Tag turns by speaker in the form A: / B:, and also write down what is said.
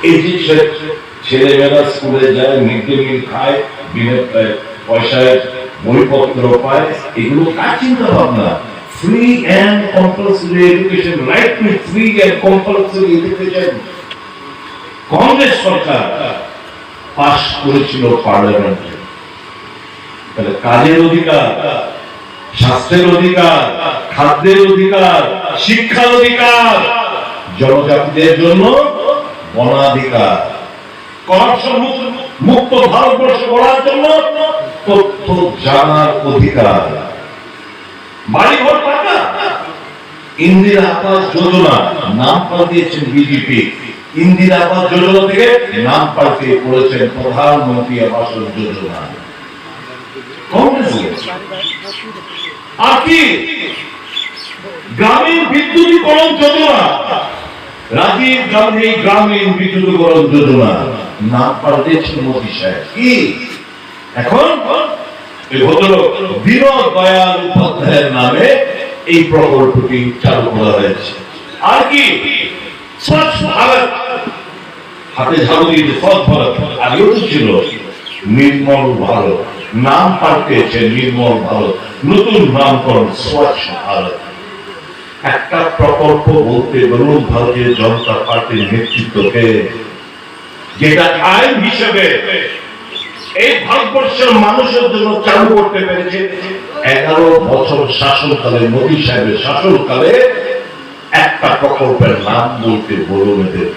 A: এই যে ছেলেমেয়েরা স্কুলে যায়, মিড ডে মিল খায়, বিনা পয়সায় বইপত্র পায়, এগুলো কার চিন্তা ভাবনা? Free and compulsory education, right two free and compulsory education Congress Sarkar pass করেছিল পার্লামেন্টে। তাহলে কাজের অধিকার, স্বাস্থ্যের অধিকার, খাদ্যের অধিকার, শিক্ষার অধিকার, জনজাতিদের জন্য বনাধিকার, করাপশন মুক্ত ভারতবর্ষ গড়ার জন্য তথ্য জানার অধিকার, বাড়িঘর পাকা, ইন্দিরা আবাস যোজনা নাম পাল্টিয়েছেন বিজেপি, ইন্দিরা আবাস যোজনা থেকে নাম পাল্টিয়ে করেছেন প্রধানমন্ত্রী আবাস যোজনা। কংগ্রেস আর কি গ্রামীণ বিদ্যুতীকরণ যোজনা, রাজীব গান্ধী গ্রামীণ বিদ্যুতীকরণ যোজনা নাম পাল্টেছেন মোদী সাহেব। কি এখন এই ভদ্রলোক বিনোদ দয়াল উপাধ্যায়ের নামে এই প্রকল্পটি চালু করা হয়েছে। আর কি স্বচ্ছ ভারত, হাতে ঝাড়ু দিয়ে স্বচ্ছ ভারত, আগেও তো ছিল নির্মল ভারত, নাম পাল্টেছে নির্মল ভারত, নতুন নামকরণ স্বচ্ছ ভারত। একটা প্রকল্প বলতে বলুন ভারতীয় জনতা পার্টির নেতৃত্বকে, যেটা আইন হিসেবে এই ভারতবর্ষের মানুষের জন্য চালু করতে পেরেছে 11 বছর শাসনকালে, মোদী সাহেবের শাসনকালে। একটা প্রকল্পের নাম বলতে বলুন এদের